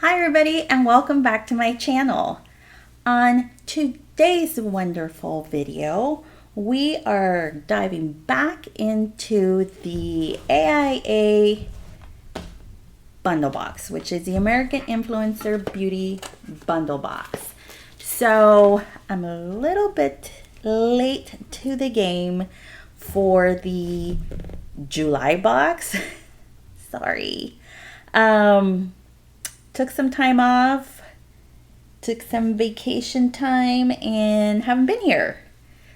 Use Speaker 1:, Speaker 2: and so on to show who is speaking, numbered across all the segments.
Speaker 1: Hi everybody and welcome back to my channel. On today's wonderful video, we are diving back into the AIA bundle box, which is the American Influencer Beauty Bundle Box. So I'm a little bit late to the game for the July box. Sorry. Took some time off, took some vacation time, and haven't been here.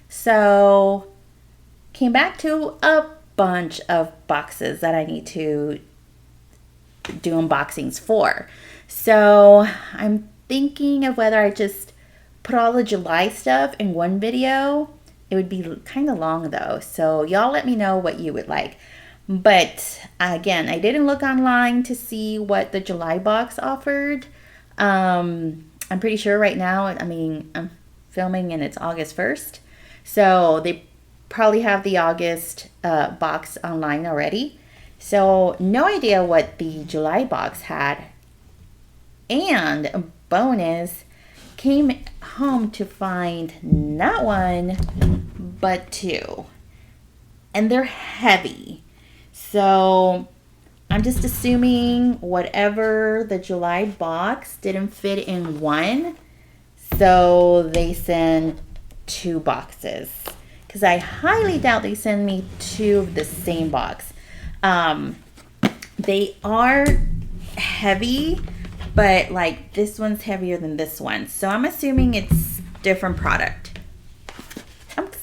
Speaker 1: So came back to a bunch of boxes that I need to do unboxings for. So I'm thinking of whether I just put all the July stuff in one video. It would be kind of long though, so y'all let me know what you would like. But again, I didn't look online to see what the July box offered. I'm pretty sure right now, I'm filming and it's August 1st. So they probably have the August box online already. So no idea what the July box had. And a bonus, came home to find not one, but two. And they're heavy. So I'm just assuming whatever the July box didn't fit in one, so they send two boxes. Because I highly doubt they send me two of the same box. They are heavy, but like this one's heavier than this one. So I'm assuming it's different product. That's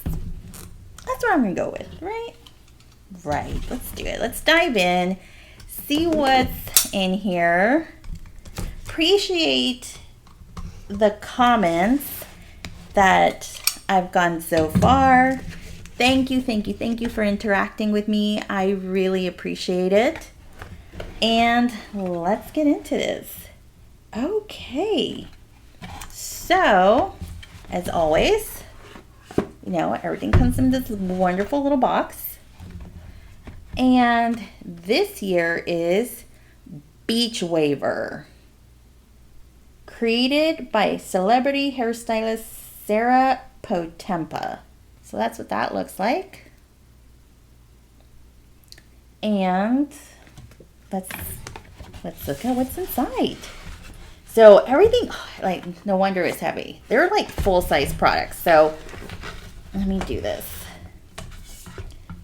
Speaker 1: what I'm going to go with, right? Right, let's do it. Let's dive in, see what's in here. Appreciate the comments that I've gotten so far. Thank you for interacting with me. I really appreciate it. And let's get into this. Okay, so as always, everything comes in this wonderful little box. And this year is Beach Waver, created by celebrity hairstylist Sarah Potempa. So that's what that looks like. And let's look at what's inside. So everything, like, no wonder it's heavy. They're like full-size products. So let me do this.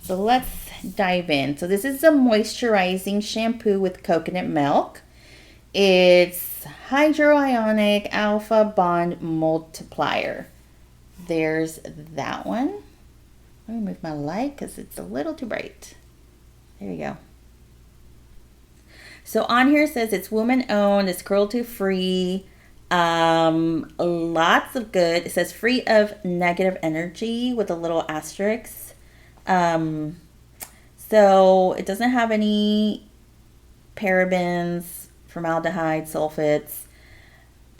Speaker 1: So let's dive in. So this is a moisturizing shampoo with coconut milk. It's hydroionic alpha bond multiplier. There's that one. Let me move my light because it's a little too bright. There we go. So on here it says it's woman owned, it's cruelty free, lots of good. It says free of negative energy with a little asterisk. So it doesn't have any parabens, formaldehyde, sulfates.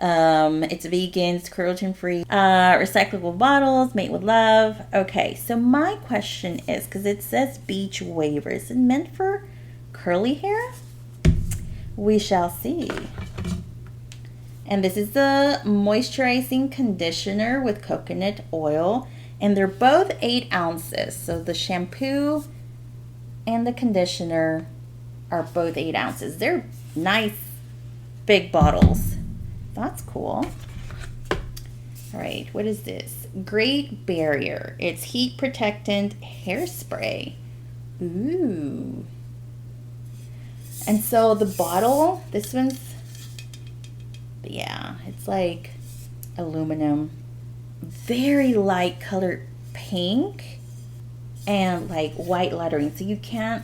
Speaker 1: It's vegan, it's cruelty-free. Recyclable bottles, made with love. Okay, so my question is, because it says beach waver, is it meant for curly hair? We shall see. And this is the moisturizing conditioner with coconut oil. And they're both 8 ounces. So the shampoo and the conditioner are both 8 ounces. They're nice big bottles. That's cool. All right, what is this? Great Barrier. It's heat protectant hairspray. Ooh. And so the bottle, this one's, yeah, it's like aluminum. Very light colored pink and like white lettering, so you can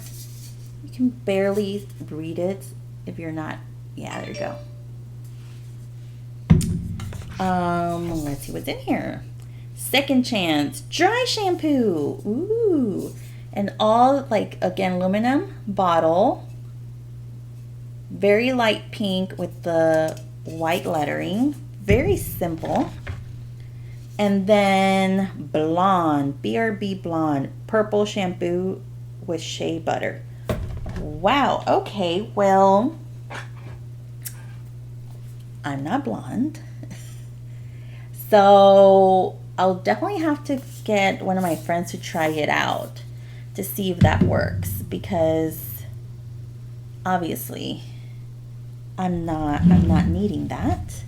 Speaker 1: barely read it if you're not. Yeah, there you go. Let's see what's in here. Second Chance dry shampoo. Ooh. And all, like, again, aluminum bottle, very light pink with the white lettering, very simple. And then Blonde, BRB Blonde, purple shampoo with shea butter. Wow, okay, well, I'm not blonde. So I'll definitely have to get one of my friends to try it out to see if that works, because obviously I'm not needing that.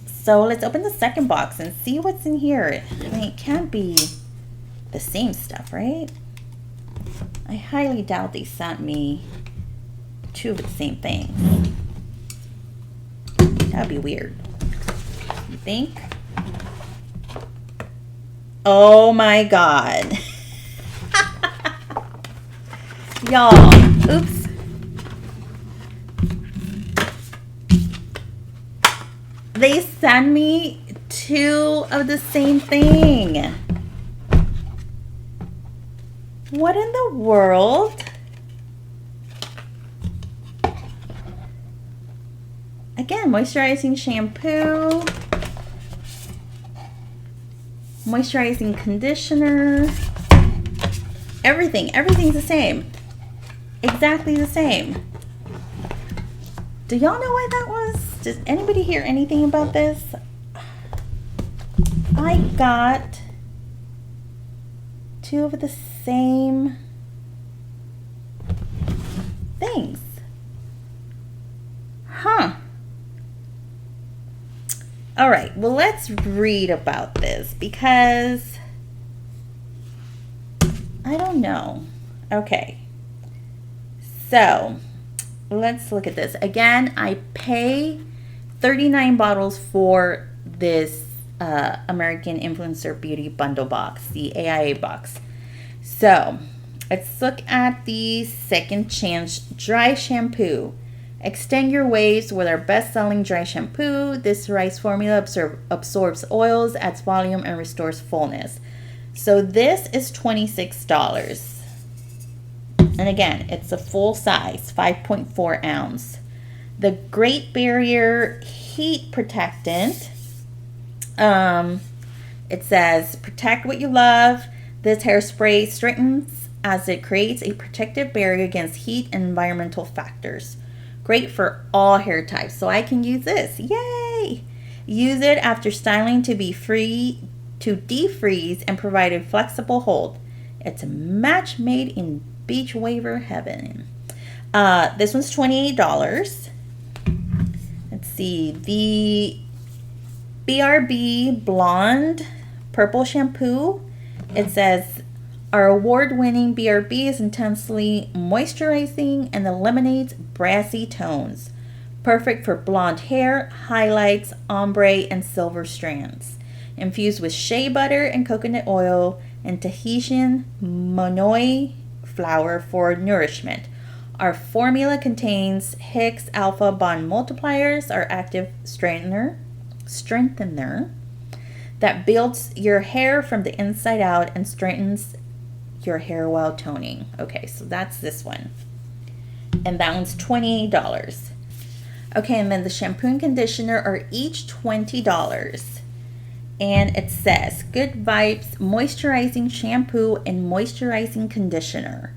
Speaker 1: So let's open the second box and see what's in here. I mean, it can't be the same stuff, right? I highly doubt they sent me two of the same things. That'd be weird. You think? Oh my God. Y'all, oops. They sent me two of the same thing. What in the world? Again, moisturizing shampoo, moisturizing conditioner, everything's the same. Exactly the same. Do y'all know why that was? Does anybody hear anything about this? I got two of the same things. Huh. All right, well, let's read about this because I don't know. Okay. So let's look at this. Again, I pay 39 bottles for this American Influencer Beauty Bundle box, the AIA box. So let's look at the Second Chance Dry Shampoo. Extend your waves with our best-selling dry shampoo. This rice formula absorbs oils, adds volume, and restores fullness. So this is $26. And again, it's a full size, 5.4 ounce. The Great Barrier Heat Protectant. It says, protect what you love. This hairspray straightens as it creates a protective barrier against heat and environmental factors. Great for all hair types. So I can use this. Yay! Use it after styling to be free to defreeze and provide a flexible hold. It's a match made in beach waver heaven. This one's $28. Let's see. The BRB Blonde Purple Shampoo. It says, our award-winning BRB is intensely moisturizing and eliminates brassy tones. Perfect for blonde hair, highlights, ombre, and silver strands. Infused with shea butter and coconut oil and Tahitian monoi flour for nourishment. Our formula contains Hicks Alpha Bond Multipliers, our active strengthener that builds your hair from the inside out and strengthens your hair while toning. Okay, so that's this one. And that one's $28. Okay, and then the shampoo and conditioner are each $20. And it says, Good Vibes Moisturizing Shampoo and Moisturizing Conditioner.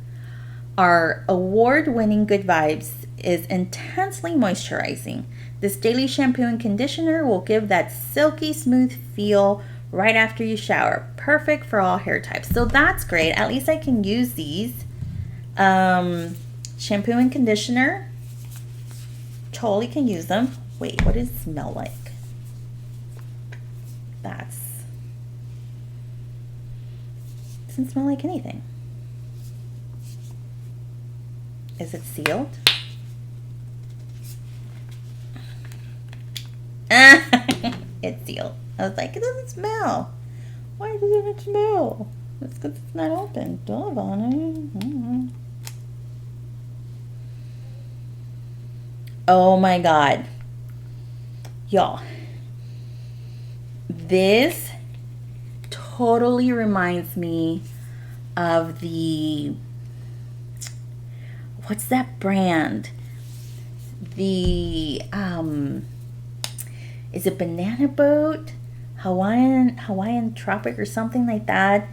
Speaker 1: Our award-winning Good Vibes is intensely moisturizing. This daily shampoo and conditioner will give that silky smooth feel right after you shower. Perfect for all hair types. So that's great. At least I can use these. Shampoo and conditioner. Totally can use them. Wait, what does it smell like? Doesn't smell like anything. Is it sealed? It's sealed. I was like, it doesn't smell. Why doesn't it smell? It's because it's not open. Dove on it. Mm-hmm. Oh my God. Y'all. This totally reminds me of the, what's that brand? The, is it Banana Boat? Hawaiian Tropic or something like that.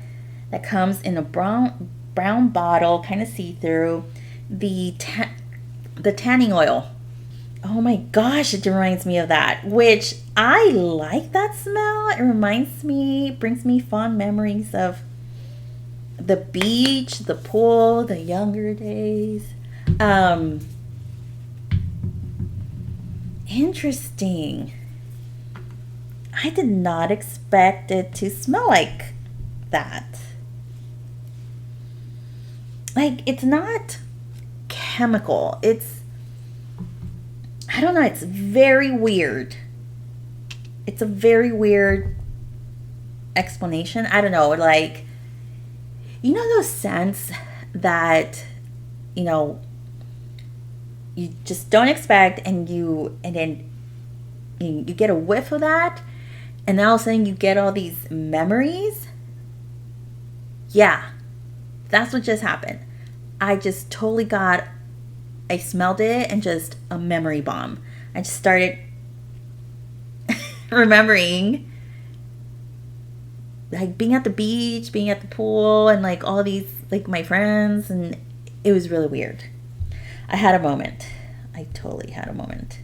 Speaker 1: That comes in a brown bottle, kind of see-through. The tanning oil. Oh my gosh, it reminds me of that, which I like that smell. It reminds me, brings me fond memories of the beach, the pool, the younger days. Um, Interesting. I did not expect it to smell like that. Like, it's not chemical. I don't know, it's very weird. It's a very weird explanation. I don't know, like, you know those scents that, you know, you just don't expect, and then you get a whiff of that, and then all of a sudden you get all these memories. Yeah, that's what just happened. I just totally got, I smelled it and just a memory bomb. I just started remembering like being at the beach, being at the pool, and like all these, like my friends, and it was really weird. I had a moment. I totally had a moment.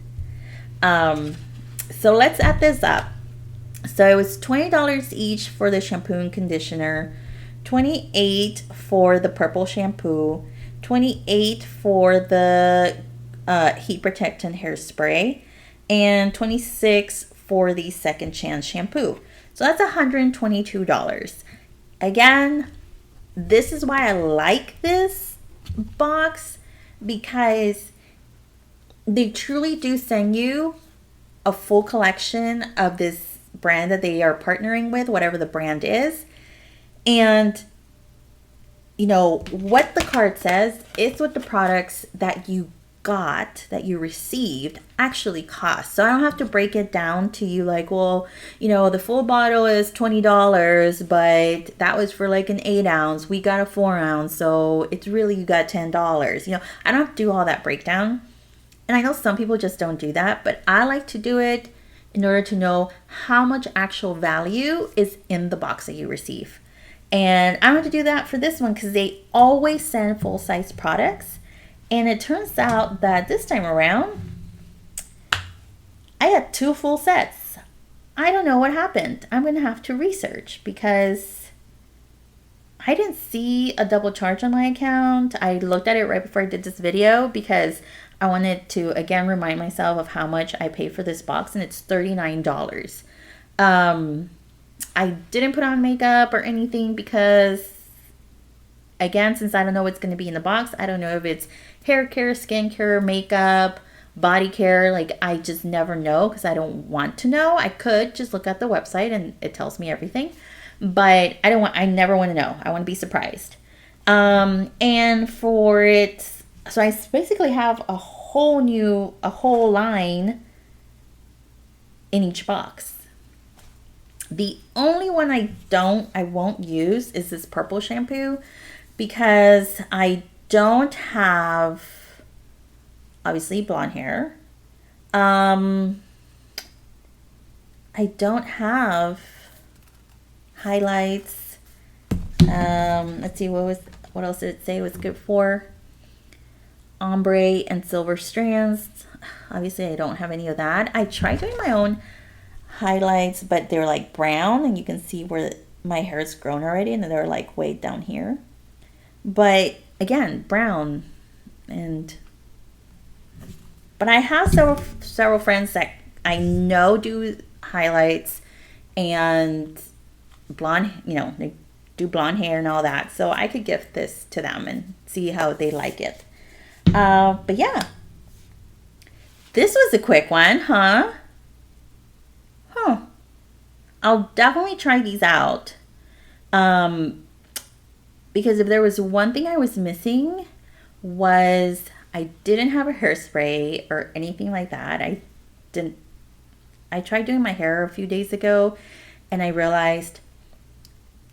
Speaker 1: So let's add this up. So it was $20 each for the shampoo and conditioner, 28 for the purple shampoo, 28 for the heat protectant hairspray, and 26 for the second chance shampoo. So that's $122. Again, this is why I like this box, because they truly do send you a full collection of this brand that they are partnering with, whatever the brand is. And, you know, what the card says is what the products that you got, that you received, actually cost. So I don't have to break it down to you like, well, you know, the full bottle is $20, but that was for like an 8-ounce. We got a 4-ounce. So it's really, you got $10. You know, I don't have to do all that breakdown. And I know some people just don't do that, but I like to do it in order to know how much actual value is in the box that you receive. And I want to do that for this one because they always send full-size products. And it turns out that this time around, I had 2 full sets. I don't know what happened. I'm going to have to research because I didn't see a double charge on my account. I looked at it right before I did this video because I wanted to, again, remind myself of how much I paid for this box, and it's $39. I didn't put on makeup or anything because, again, since I don't know what's going to be in the box, I don't know if it's hair care, skin care, makeup, body care. Like, I just never know because I don't want to know. I could just look at the website and it tells me everything, but I never want to know. I want to be surprised. And for it, so I basically have a whole line in each box. The only one I won't use is this purple shampoo because I don't have, obviously, blonde hair. I don't have highlights. Let's see, what else did it say it was good for? Ombre and silver strands. Obviously, I don't have any of that. I tried doing my own highlights, but they're like brown, and you can see where my hair is grown already, and they're like way down here. But again, brown. But I have several friends that I know do highlights and blonde, you know, they do blonde hair and all that. So I could gift this to them and see how they like it. But yeah, this was a quick one, huh? I'll definitely try these out. Because if there was one thing I was missing, was I didn't have a hairspray or anything like that. I tried doing my hair a few days ago and I realized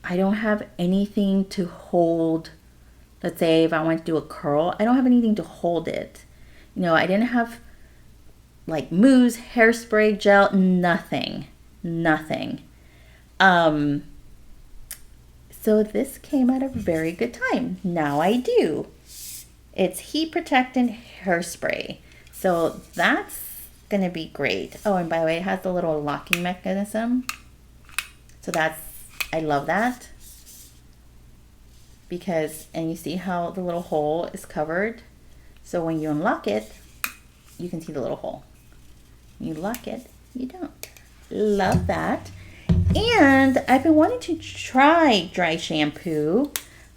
Speaker 1: I don't have anything to hold. Let's say if I want to do a curl, I don't have anything to hold it. You know, I didn't have like mousse, hairspray, gel, nothing. So this came at a very good time. Now I do. It's heat protectant hairspray. So that's gonna be great. Oh, and by the way, it has the little locking mechanism. So that's, I love that. Because, and you see how the little hole is covered? So when you unlock it, you can see the little hole. You lock it, you don't. Love that. And I've been wanting to try dry shampoo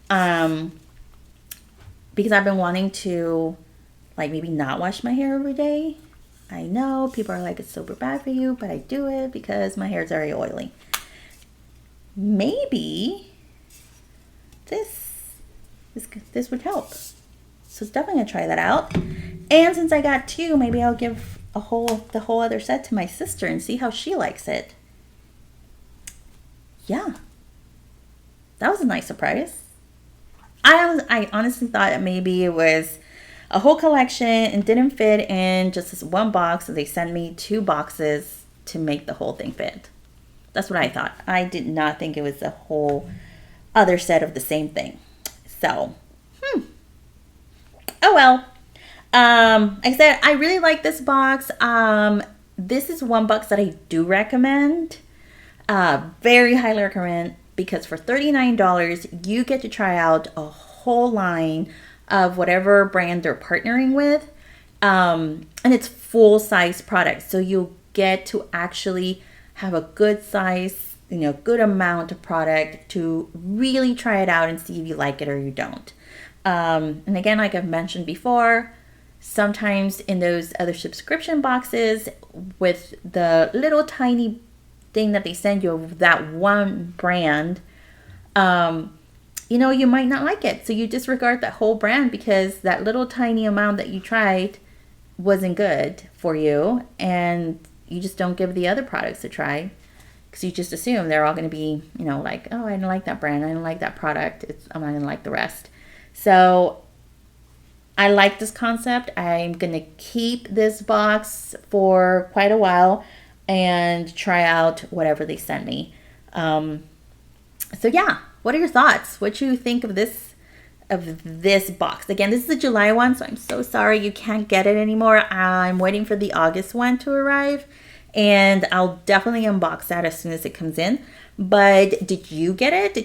Speaker 1: because I've been wanting to like maybe not wash my hair every day. I know people are like, it's super bad for you, but I do it because my hair is very oily. Maybe this would help. So definitely gonna try that out. And since I got two, maybe I'll give the whole other set to my sister and see how she likes it. Yeah, that was a nice surprise. I honestly thought that maybe it was a whole collection and didn't fit in just this one box, so they sent me 2 boxes to make the whole thing fit. That's what I thought. I did not think it was a whole other set of the same thing. So, oh well. Like I said, I really like this box. This is one box that I do recommend. Very highly recommend, because for $39 you get to try out a whole line of whatever brand they're partnering with, and it's full size products, so you'll get to actually have a good size, good amount of product to really try it out and see if you like it or you don't. And again, like I've mentioned before, sometimes in those other subscription boxes with the little tiny thing that they send you of that one brand, you might not like it. So you disregard that whole brand because that little tiny amount that you tried wasn't good for you, and you just don't give the other products a try because you just assume they're all going to be, like, oh, I didn't like that brand, I didn't like that product, I'm not going to like the rest. So I like this concept. I'm going to keep this box for quite a while and try out whatever they send me. So yeah, what are your thoughts? What do you think of this box? Again, this is the July one, so I'm so sorry you can't get it anymore. I'm waiting for the August one to arrive, and I'll definitely unbox that as soon as it comes in. But did you get it?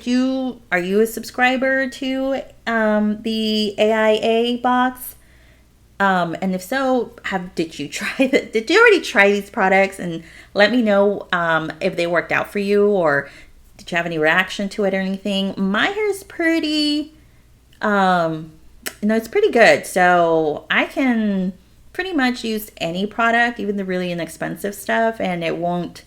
Speaker 1: Are you a subscriber to the AIA box? And if so, did you try that? Did you already try these products? And let me know if they worked out for you, or did you have any reaction to it or anything? My hair is pretty, it's pretty good. So I can pretty much use any product, even the really inexpensive stuff, and it won't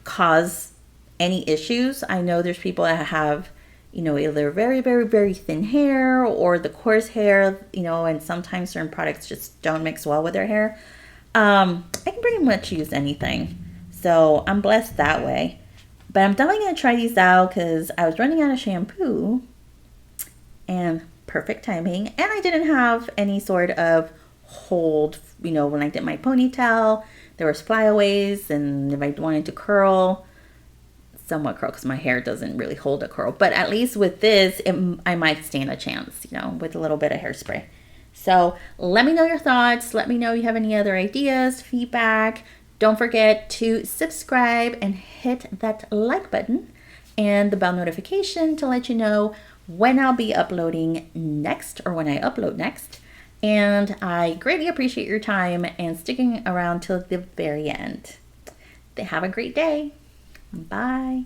Speaker 1: cause any issues. I know there's people that have, either very, very, very thin hair or the coarse hair, and sometimes certain products just don't mix well with their hair. I can pretty much use anything. So I'm blessed that way. But I'm definitely going to try these out because I was running out of shampoo, and perfect timing. And I didn't have any sort of hold, when I did my ponytail, there was flyaways, and if I wanted to somewhat curl, because my hair doesn't really hold a curl, but at least with this, I might stand a chance, with a little bit of hairspray. So let me know your thoughts. Let me know if you have any other ideas, feedback. Don't forget to subscribe and hit that like button and the bell notification to let you know when I'll be uploading next, or when I upload next. And I greatly appreciate your time and sticking around till the very end. Have a great day. Bye.